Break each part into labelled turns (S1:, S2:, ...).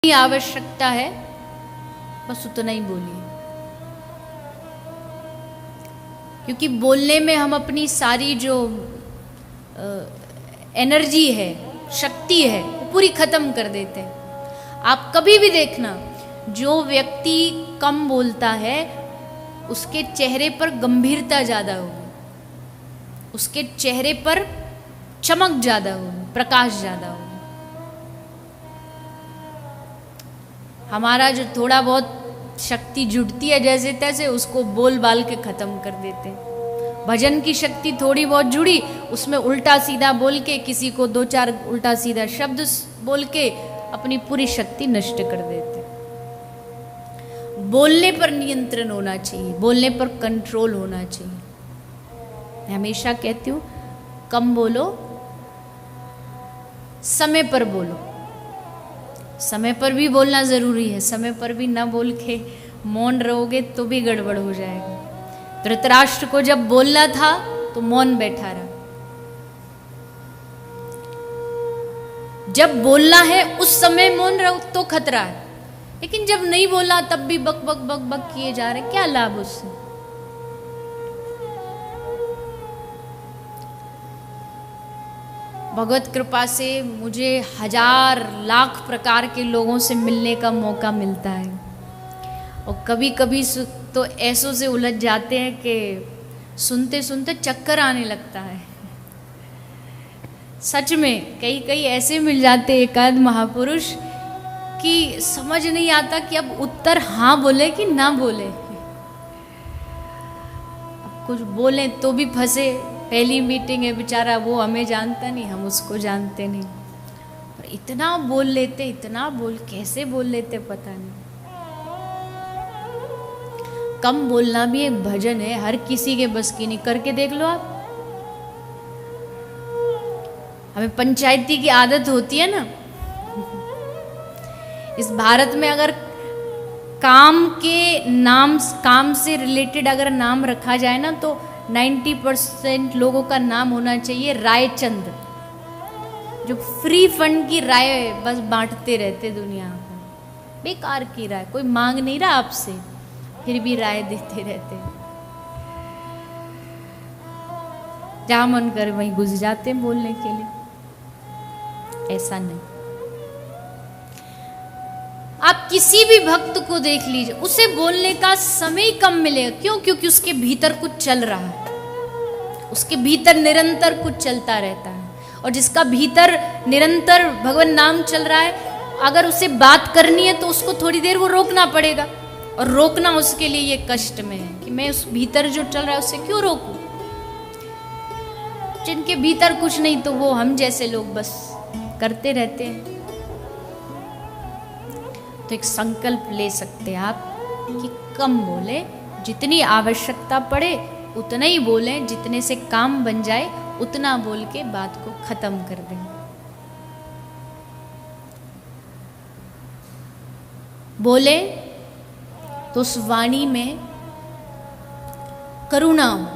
S1: आवश्यकता है बस उतना ही बोलिए, क्योंकि बोलने में हम अपनी सारी जो एनर्जी है, शक्ति है, वो पूरी खत्म कर देते हैं। आप कभी भी देखना, जो व्यक्ति कम बोलता है उसके चेहरे पर गंभीरता ज्यादा होगी, उसके चेहरे पर चमक ज्यादा होगी, प्रकाश ज्यादा होगा। हमारा जो थोड़ा बहुत शक्ति जुटती है जैसे तैसे, उसको बोल बाल के खत्म कर देते हैं। भजन की शक्ति थोड़ी बहुत जुड़ी, उसमें उल्टा सीधा बोल के, किसी को दो चार उल्टा सीधा शब्द बोल के अपनी पूरी शक्ति नष्ट कर देते हैं। बोलने पर नियंत्रण होना चाहिए, बोलने पर कंट्रोल होना चाहिए। मैं हमेशा कहती हूँ, कम बोलो, समय पर बोलो। समय पर भी बोलना जरूरी है, समय पर भी ना बोल के मौन रहोगे तो भी गड़बड़ हो जाएगा। धृतराष्ट्र को जब बोलना था तो मौन बैठा रहा। जब बोलना है उस समय मौन रहो तो खतरा है, लेकिन जब नहीं बोला तब भी बक बक बक बक किए जा रहे, क्या लाभ उससे। भगवत कृपा से मुझे हजार लाख प्रकार के लोगों से मिलने का मौका मिलता है, और कभी कभी तो ऐसों से उलझ जाते हैं कि सुनते सुनते चक्कर आने लगता है। सच में कई कई ऐसे मिल जाते एकाध महापुरुष कि समझ नहीं आता कि अब उत्तर हाँ बोले कि ना बोले। अब कुछ बोले तो भी फंसे, पहली मीटिंग है बेचारा, वो हमें जानता नहीं, हम उसको जानते नहीं, और इतना बोल लेते, इतना बोल, कैसे बोल लेते पता नहीं। कम बोलना भी एक भजन है, हर किसी के बस की नहीं। करके देख लो आप। हमें पंचायती की आदत होती है ना, इस भारत में अगर काम के नाम, काम से रिलेटेड अगर नाम रखा जाए ना, तो 90% लोगों का नाम होना चाहिए रायचंद, जो फ्री फंड की राय बस बांटते रहते दुनिया को। बेकार की राय, कोई मांग नहीं रहा आपसे, फिर भी राय देते रहते। जहां मन करे वहीं घुस जाते बोलने के लिए। ऐसा नहीं। आप किसी भी भक्त को देख लीजिए, उसे बोलने का समय कम मिलेगा। क्यों? क्योंकि उसके भीतर कुछ चल रहा है, उसके भीतर निरंतर कुछ चलता रहता है। और जिसका भीतर निरंतर भगवान नाम चल रहा है, अगर उसे बात करनी है तो उसको थोड़ी देर वो रोकना पड़ेगा, और रोकना उसके लिए ये कष्ट में है कि मैं उस भीतर जो चल रहा है उसे क्यों रोकूं। जिनके भीतर कुछ नहीं तो वो हम जैसे लोग बस करते रहते हैं। तो एक संकल्प ले सकते हैं आप कि कम बोले, जितनी आवश्यकता पड़े उतना ही बोलें, जितने से काम बन जाए उतना बोल के बात को खत्म कर दें। बोले तो उस वाणी में करुणा हो,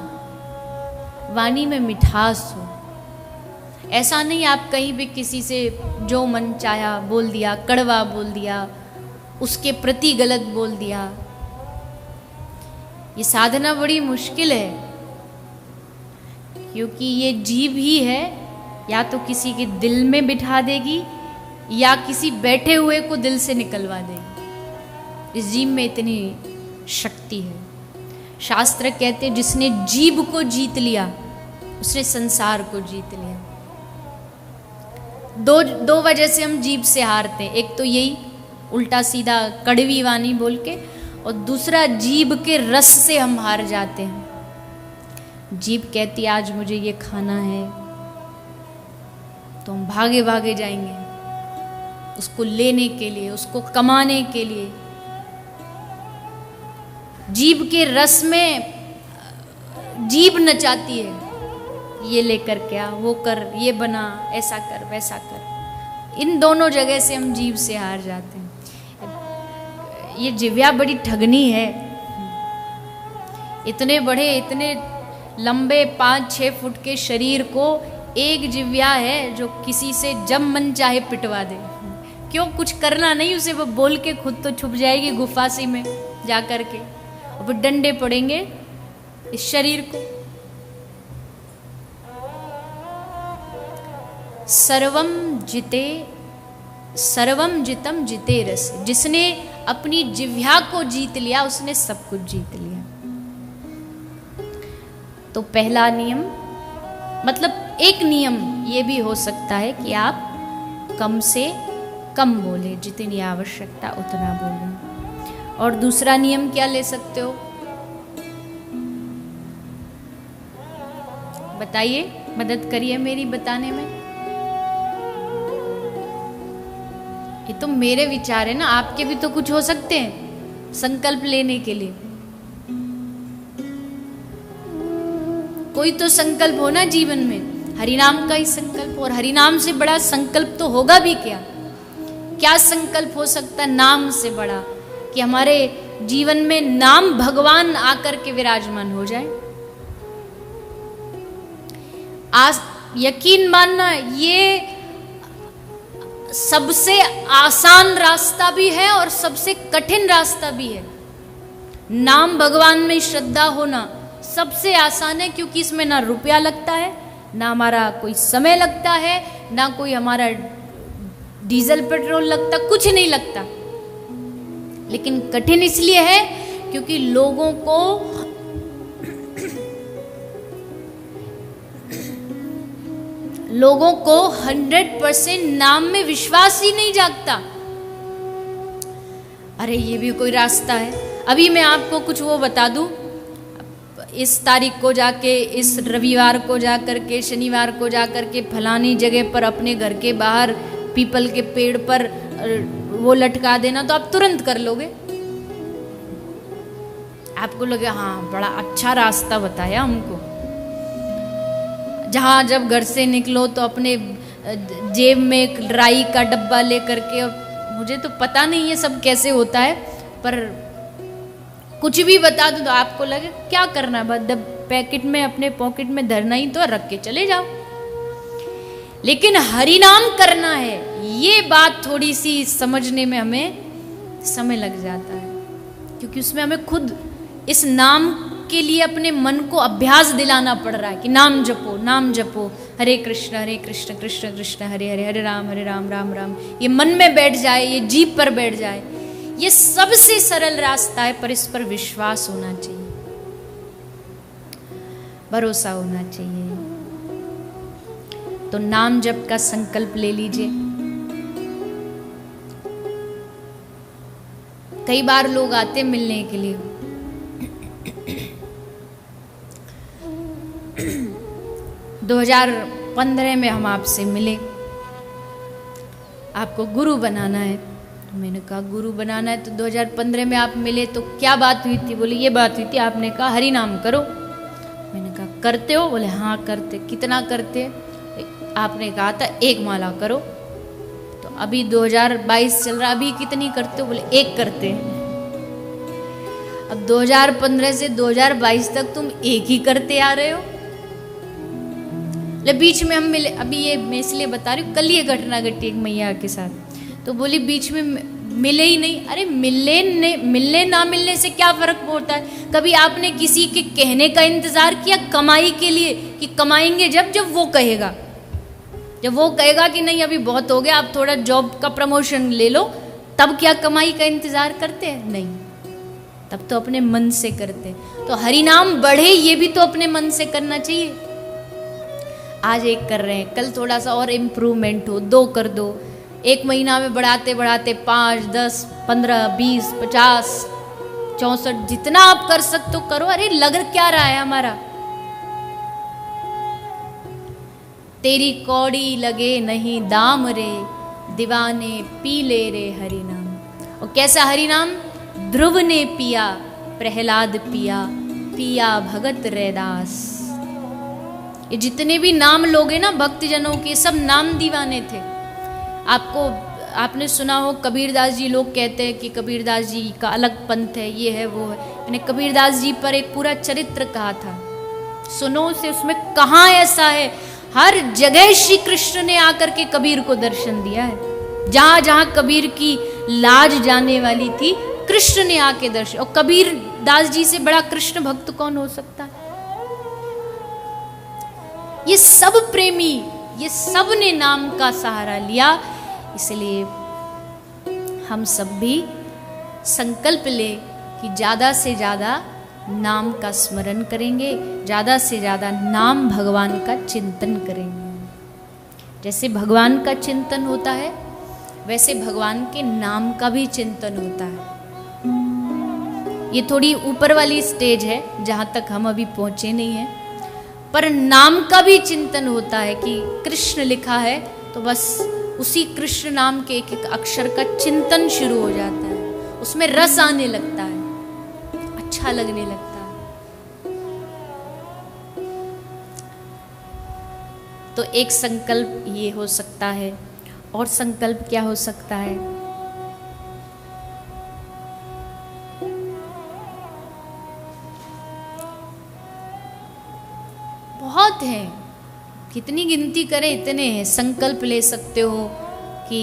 S1: वाणी में मिठास हो। ऐसा नहीं आप कहीं भी किसी से जो मन चाहा बोल दिया, कड़वा बोल दिया, उसके प्रति गलत बोल दिया। ये साधना बड़ी मुश्किल है, क्योंकि ये जीभ ही है, या तो किसी के दिल में बिठा देगी या किसी बैठे हुए को दिल से निकलवा देगी। इस जीभ में इतनी शक्ति है। शास्त्र कहते हैं, जिसने जीभ को जीत लिया उसने संसार को जीत लिया। दो वजह से हम जीभ से हारते हैं। एक तो यही उल्टा सीधा कड़वी वाणी बोल के, और दूसरा जीभ के रस से हम हार जाते हैं। जीभ कहती आज मुझे ये खाना है, तो हम भागे भागे जाएंगे उसको लेने के लिए, उसको कमाने के लिए। जीभ के रस में जीभ नचाती है, ये लेकर क्या, वो कर, ये बना, ऐसा कर, वैसा कर। इन दोनों जगह से हम जीभ से हार जाते हैं। ये जिव्या बड़ी ठगनी है। इतने बड़े, इतने लंबे 5-6 फुट के शरीर को एक जिव्या है जो किसी से जब मन चाहे पिटवा दे। क्यों, कुछ करना नहीं उसे, वो बोल के खुद तो छुप जाएगी गुफा सी में जा करके, और फिर डंडे पड़ेंगे इस शरीर को। सर्वम जितम जिते रस, जिसने अपनी जिह्वा को जीत लिया उसने सब कुछ जीत लिया। तो पहला नियम, मतलब एक नियम ये भी हो सकता है कि आप कम से कम बोले, जितनी आवश्यकता उतना बोले। और दूसरा नियम क्या ले सकते हो, बताइए, मदद करिए मेरी बताने में। ये तो मेरे विचार है ना, आपके भी तो कुछ हो सकते हैं संकल्प लेने के लिए। कोई तो संकल्प हो ना जीवन में, हरिनाम का ही संकल्प। और हरिनाम से बड़ा संकल्प तो होगा भी क्या, क्या संकल्प हो सकता है नाम से बड़ा, कि हमारे जीवन में नाम भगवान आकर के विराजमान हो जाए। आज यकीन मानना, ये सबसे आसान रास्ता भी है और सबसे कठिन रास्ता भी है। नाम भगवान में श्रद्धा होना सबसे आसान है, क्योंकि इसमें ना रुपया लगता है, ना हमारा कोई समय लगता है, ना कोई हमारा डीजल पेट्रोल लगता, कुछ नहीं लगता। लेकिन कठिन इसलिए है क्योंकि लोगों को लोगों को 100% नाम में विश्वास ही नहीं जागता। अरे ये भी कोई रास्ता है। अभी मैं आपको कुछ वो बता दूं, इस तारीख को जाके, इस रविवार को जा करके, शनिवार को जा करके फलानी जगह पर अपने घर के बाहर पीपल के पेड़ पर वो लटका देना, तो आप तुरंत कर लोगे। आपको लगे हाँ बड़ा अच्छा रास्ता बताया हमको। जहाँ जब घर से निकलो तो अपने जेब में एक राई का डब्बा ले करके, और मुझे तो पता नहीं ये सब कैसे होता है, पर कुछ भी बता दो तो आपको लगे क्या करना है, बस पैकेट में अपने पॉकेट में धरना ही तो, रख के चले जाओ। लेकिन हरिनाम करना है, ये बात थोड़ी सी समझने में हमें समय लग जाता है, क्योंकि उसमें हमें खुद इस नाम के लिए अपने मन को अभ्यास दिलाना पड़ रहा है कि नाम जपो, नाम जपो, हरे कृष्ण कृष्ण कृष्ण हरे हरे, हरे राम राम राम। ये मन में बैठ जाए, ये जीभ पर बैठ जाए। ये सबसे सरल रास्ता है, पर इस पर विश्वास होना चाहिए, भरोसा होना चाहिए। तो नाम जप का संकल्प ले लीजिए। कई बार लोग आते मिलने के लिए, 2015 में हम आपसे मिले, आपको गुरु बनाना है। तो मैंने कहा गुरु बनाना है, तो 2015 में आप मिले तो क्या बात हुई थी? बोले ये बात हुई थी, आपने कहा हरि नाम करो। मैंने कहा करते हो? बोले हाँ करते। कितना करते? आपने कहा था 1 माला करो। तो अभी 2022 चल रहा, अभी कितनी करते हो? बोले 1 करते हैं। अब 2015 से 2022 तक तुम 1 ही करते आ रहे हो। बीच में हम मिले, अभी ये मैं इसलिए बता रही हूँ, कल ये घटना घटी एक मैया के साथ। तो बोली बीच में मिले ही नहीं। अरे मिलने ना मिलने से क्या फर्क पड़ता है? कभी आपने किसी के कहने का इंतजार किया कमाई के लिए, कि कमाएंगे जब वो कहेगा, जब वो कहेगा कि नहीं अभी बहुत हो गया, आप थोड़ा जॉब का प्रमोशन ले लो, तब क्या कमाई का इंतजार करते हैं? नहीं, तब तो अपने मन से करते। तो हरिनाम बढ़े ये भी तो अपने मन से करना चाहिए। आज 1 कर रहे हैं, कल थोड़ा सा और इम्प्रूवमेंट हो, 2 कर दो। 1 महीना में बढ़ाते बढ़ाते 5, 10, 15, 20, 50, 64 जितना आप कर सकते हो करो। अरे लग क्या रहा है हमारा? तेरी कौड़ी लगे नहीं दाम रे, दीवाने पी ले रे हरि नाम। और कैसा हरि नाम? ध्रुव ने पिया, प्रहलाद पिया, पिया भगत रैदास। ये जितने भी नाम लोग हैं ना भक्तजनों के, सब नाम दीवाने थे। आपने सुना हो कबीरदास जी, लोग कहते हैं कि कबीरदास जी का अलग पंथ है, ये है वो है। मैंने कबीरदास जी पर एक पूरा चरित्र कहा था, सुनो से, उसमें कहाँ ऐसा है? हर जगह श्री कृष्ण ने आकर के कबीर को दर्शन दिया है। जहां जहां कबीर की लाज जाने वाली थी, कृष्ण ने आके दर्शन। और कबीर दास जी से बड़ा कृष्ण भक्त कौन हो सकता है? ये सब प्रेमी, ये सब ने नाम का सहारा लिया। इसलिए हम सब भी संकल्प ले कि ज्यादा से ज्यादा नाम का स्मरण करेंगे, ज्यादा से ज्यादा नाम भगवान का चिंतन करेंगे। जैसे भगवान का चिंतन होता है, वैसे भगवान के नाम का भी चिंतन होता है। ये थोड़ी ऊपर वाली स्टेज है जहां तक हम अभी पहुंचे नहीं हैं, पर नाम का भी चिंतन होता है कि कृष्ण लिखा है तो बस उसी कृष्ण नाम के एक एक अक्षर का चिंतन शुरू हो जाता है, उसमें रस आने लगता है, अच्छा लगने लगता है। तो एक संकल्प ये हो सकता है, और संकल्प क्या हो सकता है? बहुत हैं, कितनी गिनती करें इतने हैं। संकल्प ले सकते हो कि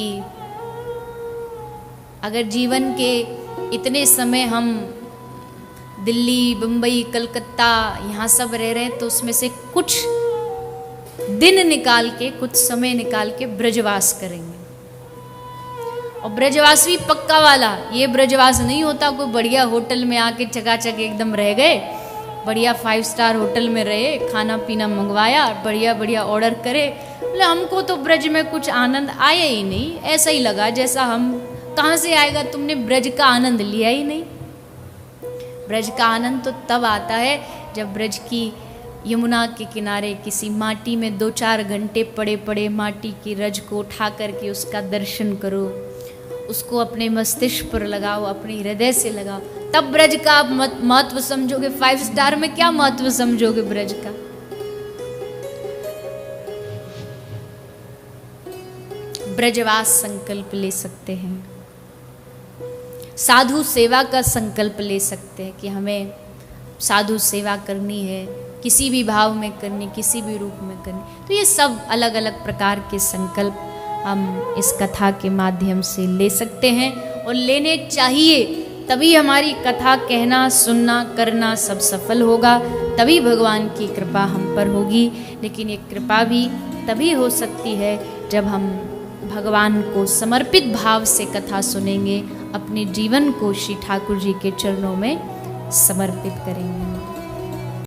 S1: अगर जीवन के इतने समय हम दिल्ली, बम्बई, कलकत्ता यहाँ सब रह रहे हैं, तो उसमें से कुछ दिन निकाल के, कुछ समय निकाल के ब्रजवास करेंगे। और ब्रजवास भी पक्का वाला, ये ब्रजवास नहीं होता कोई बढ़िया होटल में आके चकाचक एकदम रह गए, बढ़िया 5 स्टार होटल में रहे, खाना पीना मंगवाया, बढ़िया बढ़िया ऑर्डर करे, बोले हमको तो ब्रज में कुछ आनंद आया ही नहीं, ऐसा ही लगा जैसा हम, कहाँ से आएगा, तुमने ब्रज का आनंद लिया ही नहीं। ब्रज का आनंद तो तब आता है जब ब्रज की यमुना के किनारे किसी माटी में 2-4 घंटे पड़े पड़े माटी की रज को उठा करके उसका दर्शन करो, उसको अपने मस्तिष्क पर लगाओ, अपने हृदय से लगाओ, तब ब्रज का आप महत्व समझोगे। 5 स्टार में क्या महत्व समझोगे ब्रज का? ब्रजवास संकल्प ले सकते हैं, साधु सेवा का संकल्प ले सकते हैं कि हमें साधु सेवा करनी है, किसी भी भाव में करनी, किसी भी रूप में करनी। तो ये सब अलग अलग प्रकार के संकल्प हम इस कथा के माध्यम से ले सकते हैं, और लेने चाहिए, तभी हमारी कथा कहना, सुनना, करना सब सफल होगा, तभी भगवान की कृपा हम पर होगी। लेकिन ये कृपा भी तभी हो सकती है जब हम भगवान को समर्पित भाव से कथा सुनेंगे, अपने जीवन को श्री ठाकुर जी के चरणों में समर्पित करेंगे।